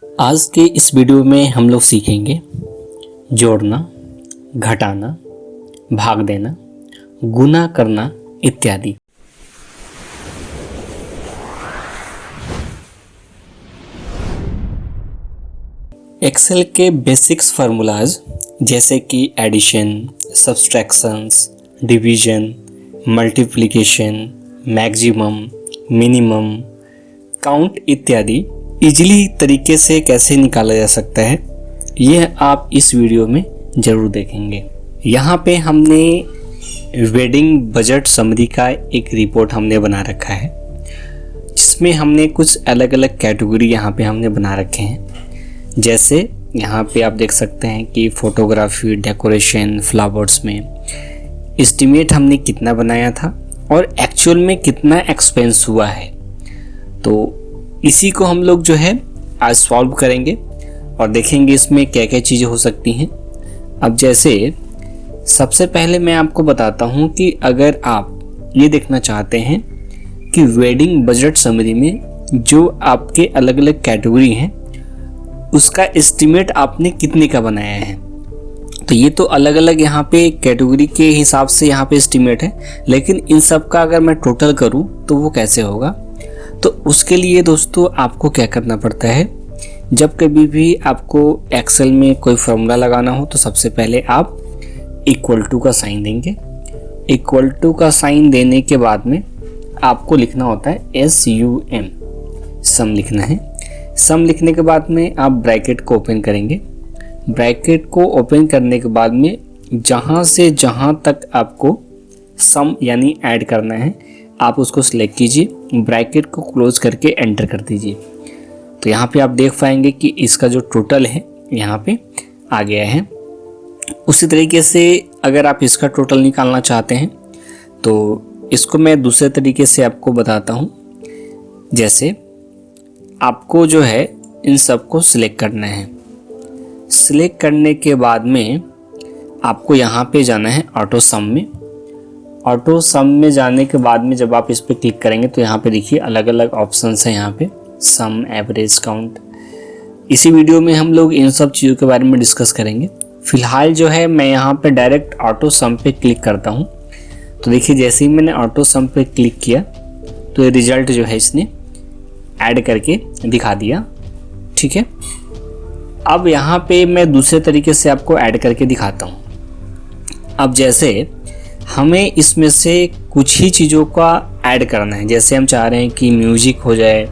आज के इस वीडियो में हम लोग सीखेंगे जोड़ना, घटाना, भाग देना, गुना करना इत्यादि। एक्सेल के बेसिक्स फार्मूलाज जैसे कि addition, subtractions, division, multiplication, maximum, minimum, count इत्यादि इजीली तरीके से कैसे निकाला जा सकता है, यह आप इस वीडियो में ज़रूर देखेंगे। यहाँ पे हमने वेडिंग बजट समरी का एक रिपोर्ट हमने बना रखा है, जिसमें हमने कुछ अलग अलग कैटेगरी यहाँ पे हमने बना रखे हैं। जैसे यहाँ पे आप देख सकते हैं कि फोटोग्राफी, डेकोरेशन, फ्लावर्स में एस्टिमेट हमने कितना बनाया था और एक्चुअल में कितना एक्सपेंस हुआ है। तो इसी को हम लोग जो है आज सॉल्व करेंगे और देखेंगे इसमें क्या क्या चीज़ें हो सकती हैं। अब जैसे सबसे पहले मैं आपको बताता हूं कि अगर आप ये देखना चाहते हैं कि वेडिंग बजट समरी में जो आपके अलग अलग कैटेगरी हैं उसका एस्टिमेट आपने कितने का बनाया है, तो ये तो अलग अलग यहाँ पे कैटेगरी के हिसाब से यहाँ पे एस्टिमेट है, लेकिन इन सब का अगर मैं टोटल करूँ तो वो कैसे होगा। तो उसके लिए दोस्तों आपको क्या करना पड़ता है, जब कभी भी आपको एक्सेल में कोई फॉर्मूला लगाना हो तो सबसे पहले आप इक्वल टू का साइन देंगे। इक्वल टू का साइन देने के बाद में आपको लिखना होता है SUM, सम लिखना है। सम लिखने के बाद में आप ब्रैकेट को ओपन करेंगे। ब्रैकेट को ओपन करने के बाद में जहाँ से जहाँ तक आपको सम यानी ऐड करना है आप उसको सिलेक्ट कीजिए, ब्रैकेट को क्लोज करके एंटर कर दीजिए। तो यहाँ पे आप देख पाएंगे कि इसका जो टोटल है यहाँ पे आ गया है। उसी तरीके से अगर आप इसका टोटल निकालना चाहते हैं तो इसको मैं दूसरे तरीके से आपको बताता हूँ। जैसे आपको जो है इन सबको सिलेक्ट करना है। सिलेक्ट करने के बाद में आपको यहाँ पे जाना है ऑटो सम में। ऑटो सम में जाने के बाद में जब आप इस पर क्लिक करेंगे तो यहाँ पे देखिए अलग अलग ऑप्शंस हैं। यहाँ पे सम, एवरेज, काउंट। इसी वीडियो में हम लोग इन सब चीज़ों के बारे में डिस्कस करेंगे। फिलहाल जो है मैं यहाँ पे डायरेक्ट ऑटो सम पे क्लिक करता हूँ। तो देखिए जैसे ही मैंने ऑटो सम पे क्लिक किया तो ये रिजल्ट जो है इसने ऐड करके दिखा दिया। ठीक है, अब यहाँ पे मैं दूसरे तरीके से आपको ऐड करके दिखाता हूँ। अब जैसे हमें इसमें से कुछ ही चीज़ों का ऐड करना है। जैसे हम चाह रहे हैं कि म्यूजिक हो जाए,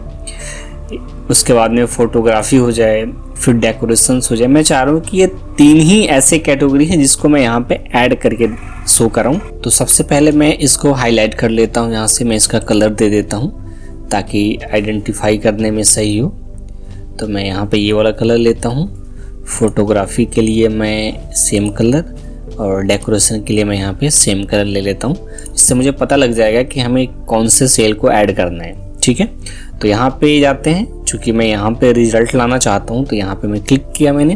उसके बाद में फोटोग्राफी हो जाए, फिर डेकोरेशंस हो जाए। मैं चाह रहा हूँ कि ये तीन ही ऐसे कैटेगरी हैं जिसको मैं यहाँ पे ऐड करके शो कर रहा हूँ। तो सबसे पहले मैं इसको हाईलाइट कर लेता हूँ। यहाँ से मैं इसका कलर दे देता हूँ ताकि आइडेंटिफाई करने में सही हो। तो मैं यहाँ पे ये वाला कलर लेता हूँ। फोटोग्राफी के लिए मैं सेम कलर और डेकोरेशन के लिए मैं यहाँ पे सेम कलर ले लेता हूँ। इससे मुझे पता लग जाएगा कि हमें कौन से सेल को ऐड करना है। ठीक है, तो यहाँ पे जाते हैं। चूँकि मैं यहाँ पे रिजल्ट लाना चाहता हूँ तो यहाँ पे मैं क्लिक किया। मैंने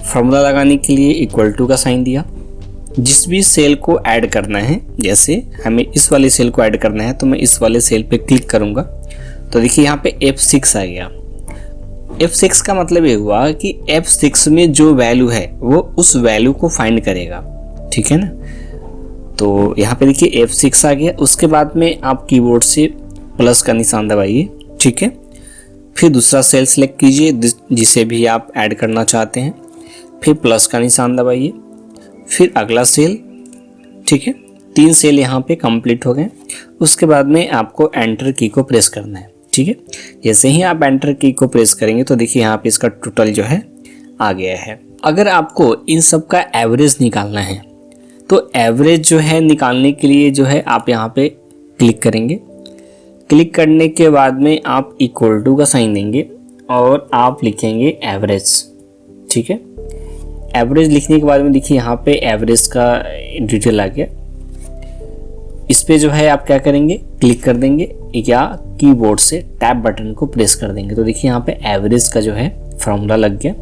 फॉर्मूला लगाने के लिए इक्वल टू का साइन दिया। जिस भी सेल को ऐड करना है, जैसे हमें इस वाले सेल को ऐड करना है तो मैं इस वाले सेल पे क्लिक करूँगा। तो देखिए यहाँ पे F6 आ गया। F6 का मतलब ये हुआ कि F6 में जो वैल्यू है वो उस वैल्यू को फाइंड करेगा। ठीक है ना, तो यहाँ पे देखिए F6 आ गया। उसके बाद में आप कीबोर्ड से प्लस का निशान दबाइए। ठीक है, फिर दूसरा सेल सेलेक्ट कीजिए जिसे भी आप ऐड करना चाहते हैं, फिर प्लस का निशान दबाइए, फिर अगला सेल। ठीक है, 3 सेल यहाँ पे कंप्लीट हो गए। उसके बाद में आपको एंटर की को प्रेस करना है। ठीक है, जैसे ही आप एंटर की को प्रेस करेंगे तो देखिए यहाँ पे इसका टोटल जो है आ गया है। अगर आपको इन सब का एवरेज निकालना है तो एवरेज जो है निकालने के लिए जो है आप यहाँ पे क्लिक करेंगे। क्लिक करने के बाद में आप इक्वल टू का साइन देंगे और आप लिखेंगे एवरेज। ठीक है, एवरेज लिखने के बाद में देखिए यहाँ पे एवरेज का डिटेल आ गया। इस पे जो है आप क्या करेंगे, क्लिक कर देंगे या कीबोर्ड से टैब बटन को प्रेस कर देंगे। तो देखिए यहाँ पे एवरेज का जो है फॉर्मूला लग गया।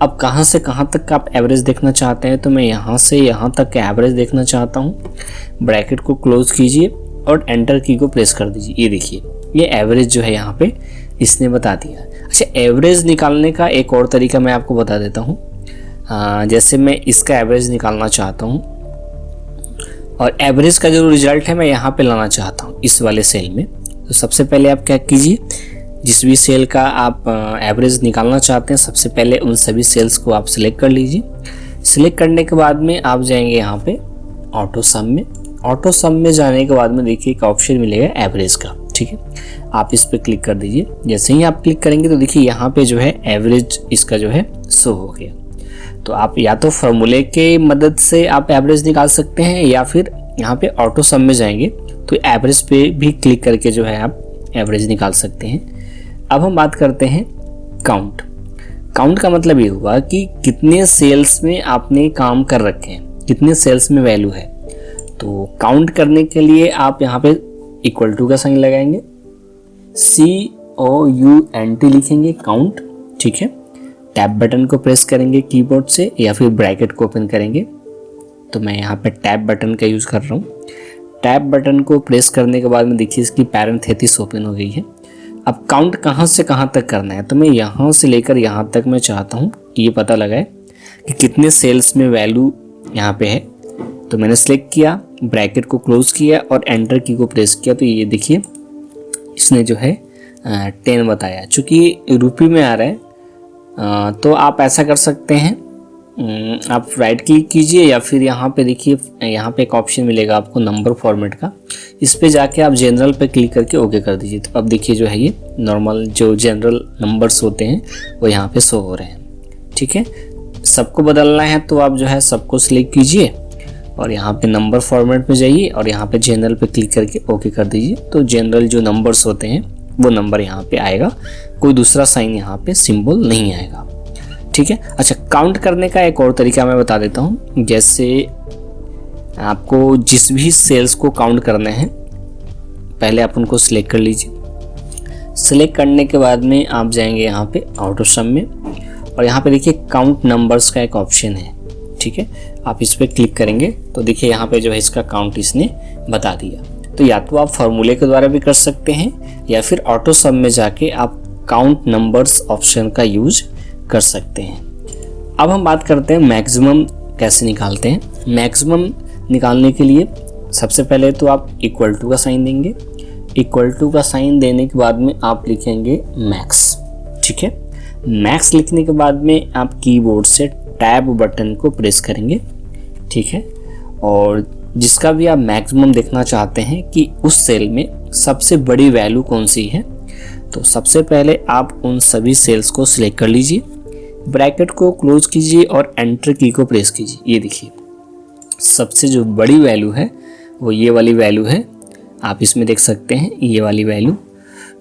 अब कहाँ से कहाँ तक का आप एवरेज देखना चाहते हैं, तो मैं यहाँ से यहाँ तक का एवरेज देखना चाहता हूँ। ब्रैकेट को क्लोज कीजिए और एंटर की को प्रेस कर दीजिए। ये देखिए ये एवरेज जो है यहाँ पे इसने बता दिया। अच्छा, एवरेज निकालने का एक और तरीका मैं आपको बता देता हूँ। जैसे मैं इसका एवरेज निकालना चाहता हूँ और एवरेज का जो रिजल्ट है मैं यहाँ पे लाना चाहता हूँ इस वाले सेल में। तो सबसे पहले आप क्या कीजिए, जिस भी सेल का आप एवरेज निकालना चाहते हैं सबसे पहले उन सभी सेल्स को आप सिलेक्ट कर लीजिए। सिलेक्ट करने के बाद में आप जाएंगे यहाँ पे ऑटो सम में। ऑटो सम में जाने के बाद में देखिए एक ऑप्शन मिलेगा एवरेज का, ठीक है। आप इस पर क्लिक कर दीजिए। जैसे ही आप क्लिक करेंगे तो देखिए यहाँ पे जो है एवरेज इसका जो है शो हो गया। तो आप या तो फॉर्मूले के मदद से आप एवरेज निकाल सकते हैं या फिर यहाँ पे ऑटो सम में जाएंगे तो एवरेज पे भी क्लिक करके जो है आप एवरेज निकाल सकते हैं। अब हम बात करते हैं काउंट। काउंट का मतलब ये हुआ कि कितने सेल्स में आपने काम कर रखे हैं, कितने सेल्स में वैल्यू है। तो काउंट करने के लिए आप यहाँ पे इक्वल टू का साइन लगाएंगे, COUNT लिखेंगे काउंट, ठीक है। टैब बटन को प्रेस करेंगे कीबोर्ड से या फिर ब्रैकेट को ओपन करेंगे। तो मैं यहाँ पे टैब बटन का यूज़ कर रहा हूँ। टैब बटन को प्रेस करने के बाद में देखिए इसकी पैरेंथेसिस ओपन हो गई है। अब काउंट कहाँ से कहाँ तक करना है, तो मैं यहाँ से लेकर यहाँ तक मैं चाहता हूँ कि ये पता लगाए कि कितने सेल्स में वैल्यू यहाँ पे है। तो मैंने सेलेक्ट किया, ब्रैकेट को क्लोज किया और एंटर की को प्रेस किया। तो ये देखिए इसने जो है 10 बताया। चूँकि रुपये में आ रहा है तो आप ऐसा कर सकते हैं, आप राइट क्लिक कीजिए या फिर यहाँ पे देखिए यहाँ पे एक ऑप्शन मिलेगा आपको नंबर फॉर्मेट का, इस पे जाके आप जनरल पे क्लिक करके ओके कर दीजिए। तो अब देखिए जो है ये नॉर्मल जो जनरल नंबर्स होते हैं वो यहाँ पे शो हो रहे हैं, ठीक है। सबको बदलना है तो आप जो है सबको सिलेक्ट कीजिए और यहाँ पे नंबर फॉर्मेट में जाइए और यहाँ पे जनरल पे क्लिक करके ओके कर दीजिए। तो जनरल जो नंबर्स होते हैं वो नंबर यहाँ पे आएगा, कोई दूसरा साइन यहाँ पे सिंबल नहीं आएगा, ठीक है। अच्छा, काउंट करने का एक और तरीका मैं बता देता हूँ। जैसे आपको जिस भी सेल्स को काउंट करने हैं पहले आप उनको सिलेक्ट कर लीजिए। सिलेक्ट करने के बाद में आप जाएंगे यहाँ पे ऑटो सम में और यहाँ पे देखिए काउंट नंबर्स का एक ऑप्शन है, ठीक है। आप इस पर क्लिक करेंगे तो देखिए यहाँ पे जो है इसका काउंट इसने बता दिया। तो या तो आप फॉर्मूले के द्वारा भी कर सकते हैं या फिर ऑटो सम में जाके आप काउंट नंबर्स ऑप्शन का यूज कर सकते हैं। अब हम बात करते हैं मैक्सिमम कैसे निकालते हैं। मैक्सिमम निकालने के लिए सबसे पहले तो आप इक्वल टू का साइन देंगे। इक्वल टू का साइन देने के बाद में आप लिखेंगे मैक्स, ठीक है। मैक्स लिखने के बाद में आप कीबोर्ड से टैब बटन को प्रेस करेंगे, ठीक है। और जिसका भी आप मैक्सिमम देखना चाहते हैं कि उस सेल में सबसे बड़ी वैल्यू कौन सी है, तो सबसे पहले आप उन सभी सेल्स को सिलेक्ट कर लीजिए, ब्रैकेट को क्लोज कीजिए और एंटर की को प्रेस कीजिए। ये देखिए सबसे जो बड़ी वैल्यू है वो ये वाली वैल्यू है, आप इसमें देख सकते हैं ये वाली वैल्यू।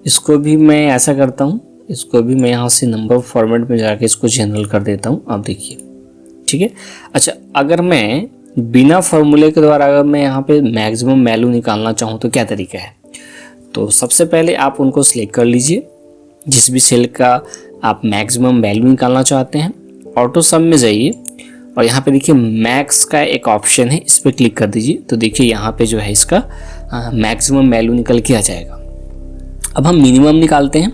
इसको भी मैं ऐसा करता हूँ, इसको भी मैं यहाँ से नंबर फॉर्मेट में जाके इसको जनरल कर देता हूँ। आप देखिए, ठीक है। अच्छा, अगर मैं बिना फॉर्मूले के द्वारा अगर मैं यहाँ पे मैक्सिमम वैल्यू निकालना चाहूँ तो क्या तरीका है, तो सबसे पहले आप उनको सिलेक्ट कर लीजिए जिस भी सेल का आप मैक्सिमम वैल्यू निकालना चाहते हैं। ऑटो सम में जाइए और यहाँ पे देखिए मैक्स का एक ऑप्शन है, इस पर क्लिक कर दीजिए। तो देखिए यहाँ पे जो है इसका मैक्सिमम वैल्यू निकल के आ जाएगा। अब हम मिनिमम निकालते हैं।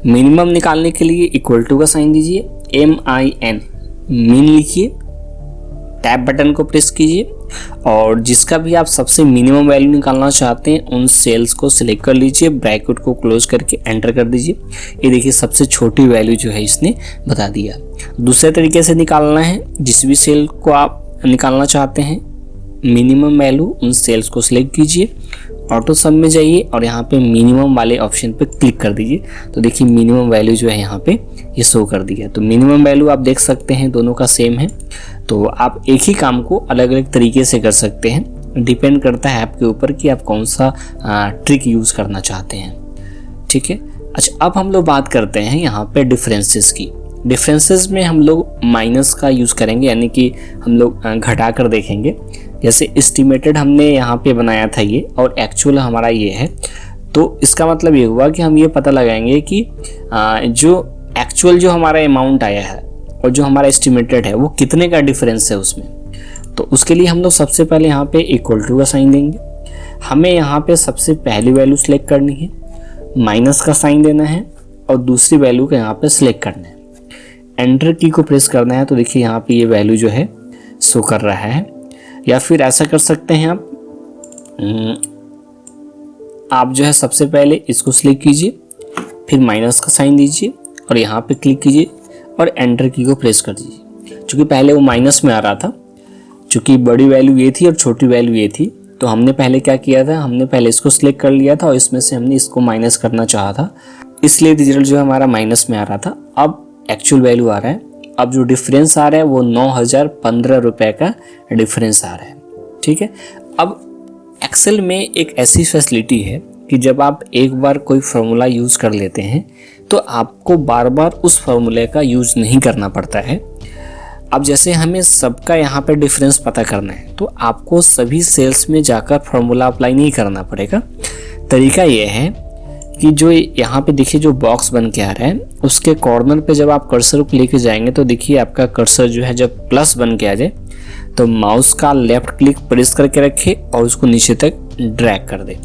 मिनिमम निकालने के लिए इक्वल टू का साइन दीजिए, MIN मिन लिखिए, टैब बटन को प्रेस कीजिए और जिसका भी आप सबसे मिनिमम वैल्यू निकालना चाहते हैं उन सेल्स को सिलेक्ट कर लीजिए, ब्रैकेट को क्लोज करके एंटर कर दीजिए। ये देखिए सबसे छोटी वैल्यू जो है इसने बता दिया। दूसरे तरीके से निकालना है, जिस भी सेल को आप निकालना चाहते हैं मिनिमम वैल्यू उन सेल्स को सिलेक्ट कीजिए, ऑटो सम में जाइए और यहाँ पे मिनिमम वाले ऑप्शन पे क्लिक कर दीजिए। तो देखिए मिनिमम वैल्यू जो है यहाँ पे ये शो कर दिया। तो मिनिमम वैल्यू आप देख सकते हैं दोनों का सेम है। तो आप एक ही काम को अलग अलग तरीके से कर सकते हैं, डिपेंड करता है आपके ऊपर कि आप कौन सा ट्रिक यूज़ करना चाहते हैं, ठीक है। अच्छा, अब हम लोग बात करते हैं यहाँ पे डिफरेंसेस की। डिफरेंसेस में हम लोग माइनस का यूज़ करेंगे, यानी कि हम लोग घटा कर देखेंगे। जैसे एस्टिमेटेड हमने यहाँ पे बनाया था ये और एक्चुअल हमारा ये है, तो इसका मतलब ये हुआ कि हम ये पता लगाएंगे कि जो एक्चुअल जो हमारा अमाउंट आया है और जो हमारा एस्टिमेटेड है वो कितने का डिफरेंस है उसमें। तो उसके लिए हम लोग सबसे पहले यहाँ पे इक्वल टू का साइन देंगे। हमें यहाँ पे सबसे पहली वैल्यू सेलेक्ट करनी है, माइनस का साइन देना है और दूसरी वैल्यू को यहाँ पे सिलेक्ट करना है। एंटर की को प्रेस करना है तो देखिए यहाँ पे ये वैल्यू जो है शो कर रहा है। या फिर ऐसा कर सकते हैं आप जो है सबसे पहले इसको सिलेक्ट कीजिए, फिर माइनस का साइन दीजिए और यहाँ पे क्लिक कीजिए और एंटर की को प्रेस कर दीजिए। क्योंकि पहले वो माइनस में आ रहा था, चूँकि बड़ी वैल्यू ये थी और छोटी वैल्यू ये थी, तो हमने पहले क्या किया था, हमने पहले इसको सिलेक्ट कर लिया था और इसमें से हमने इसको माइनस करना चाहा था, इसलिए रिजल्ट जो है हमारा माइनस में आ रहा था। अब एक्चुअल वैल्यू आ रहा है। अब जो डिफरेंस आ रहा है वो 9,015 रुपये का डिफरेंस आ रहा है। ठीक है। अब एक्सेल में एक ऐसी फैसिलिटी है कि जब आप एक बार कोई फार्मूला यूज़ कर लेते हैं तो आपको बार बार उस फार्मूले का यूज़ नहीं करना पड़ता है। अब जैसे हमें सबका यहाँ पे डिफरेंस पता करना है तो आपको सभी सेल्स में जाकर फार्मूला अप्लाई नहीं करना पड़ेगा। तरीका ये है कि जो यहाँ पे देखिए जो बॉक्स बन के आ रहा है उसके कॉर्नर पे जब आप कर्सर को लेके जाएंगे तो देखिए आपका कर्सर जो है जब प्लस बन के आ जाए तो माउस का लेफ्ट क्लिक प्रेस करके रखे और उसको नीचे तक ड्रैग कर दे।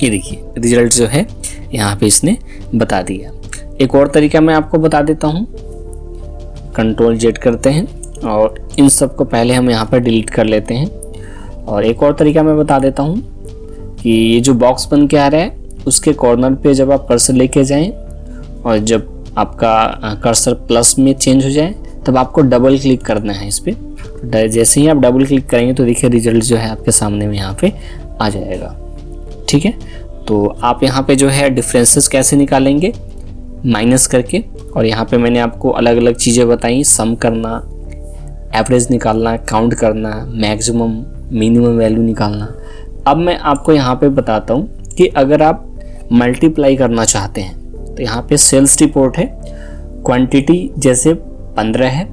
ये देखिए रिजल्ट जो है यहाँ पे इसने बता दिया। एक और तरीका मैं आपको बता देता हूँ। कंट्रोल जेड करते हैं और इन सब को पहले हम यहाँ पर डिलीट कर लेते हैं। और एक और तरीका मैं बता देता हूँ कि ये जो बॉक्स बन के आ रहा है उसके कॉर्नर पे जब आप कर्सर लेके जाएं और जब आपका कर्सर प्लस में चेंज हो जाए तब आपको डबल क्लिक करना है इस पर। जैसे ही आप डबल क्लिक करेंगे तो देखिए रिजल्ट जो है आपके सामने में यहाँ पे आ जाएगा। ठीक है। तो आप यहाँ पे जो है डिफरेंसेस कैसे निकालेंगे, माइनस करके। और यहाँ पे मैंने आपको अलग अलग चीज़ें बताई, सम करना, एवरेज निकालना, काउंट करना, मैक्सिमम मिनिमम वैल्यू निकालना। अब मैं आपको यहाँ पे बताता हूँ कि अगर आप मल्टीप्लाई करना चाहते हैं तो यहाँ पे सेल्स रिपोर्ट है, क्वांटिटी जैसे 15 है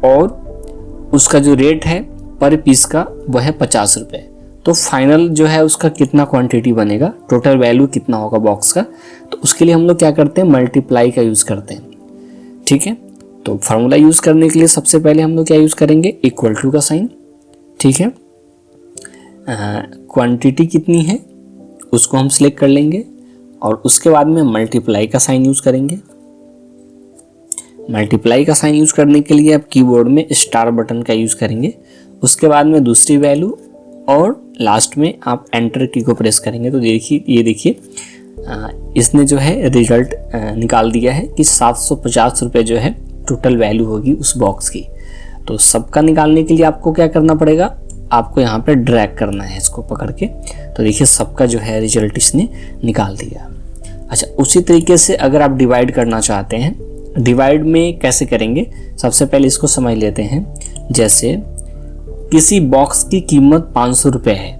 और उसका जो रेट है पर पीस का वह है 50 रुपये। तो फाइनल जो है उसका कितना क्वांटिटी बनेगा, टोटल वैल्यू कितना होगा बॉक्स का, तो उसके लिए हम लोग क्या करते हैं, मल्टीप्लाई का यूज़ करते हैं। ठीक है। तो फार्मूला यूज़ करने के लिए सबसे पहले हम लोग क्या यूज़ करेंगे, इक्वल टू का साइन। ठीक है। क्वांटिटी कितनी है उसको हम सिलेक्ट कर लेंगे और उसके बाद में मल्टीप्लाई का साइन यूज़ करेंगे। मल्टीप्लाई का साइन यूज़ करने के लिए आप कीबोर्ड में स्टार बटन का यूज़ करेंगे। उसके बाद में दूसरी वैल्यू और लास्ट में आप एंटर की को प्रेस करेंगे तो देखिए ये देखिए इसने जो है रिजल्ट निकाल दिया है कि 750 रुपये जो है टोटल वैल्यू होगी उस बॉक्स की। तो सबका निकालने के लिए आपको क्या करना पड़ेगा, आपको यहाँ पे ड्रैग करना है इसको पकड़ के। तो देखिए सबका जो है रिजल्ट इसने निकाल दिया। अच्छा, उसी तरीके से अगर आप डिवाइड करना चाहते हैं, डिवाइड में कैसे करेंगे, सबसे पहले इसको समझ लेते हैं। जैसे किसी बॉक्स की कीमत 500 रुपये है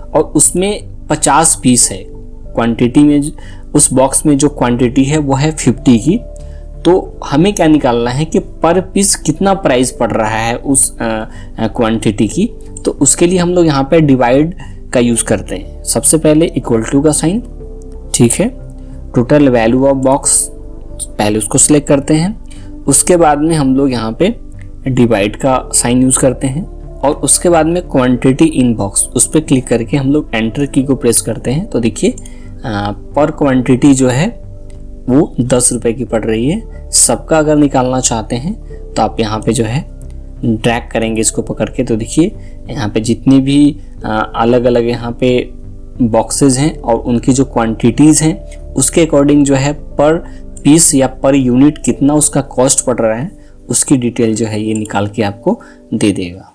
और उसमें 50 पीस है, क्वांटिटी में उस बॉक्स में जो क्वांटिटी है वो है 50 की। तो हमें क्या निकालना है कि पर पीस कितना प्राइस पड़ रहा है उस क्वांटिटी की। तो उसके लिए हम लोग यहाँ पे डिवाइड का यूज़ करते हैं। सबसे पहले इक्वल टू का साइन। ठीक है। टोटल वैल्यू ऑफ बॉक्स पहले उसको सिलेक्ट करते हैं। उसके बाद में हम लोग यहाँ पे डिवाइड का साइन यूज़ करते हैं और उसके बाद में क्वांटिटी इन बॉक्स उस पर क्लिक करके हम लोग एंटर की को प्रेस करते हैं। तो देखिए पर क्वांटिटी जो है वो 10 रुपये की पड़ रही है। सबका अगर निकालना चाहते हैं तो आप यहाँ पे जो है ड्रैग करेंगे इसको पकड़ के। तो देखिए यहाँ पे जितनी भी अलग अलग यहाँ पे बॉक्सेस हैं और उनकी जो क्वांटिटीज़ हैं उसके अकॉर्डिंग जो है पर पीस या पर यूनिट कितना उसका कॉस्ट पड़ रहा है उसकी डिटेल जो है ये निकाल के आपको दे देगा।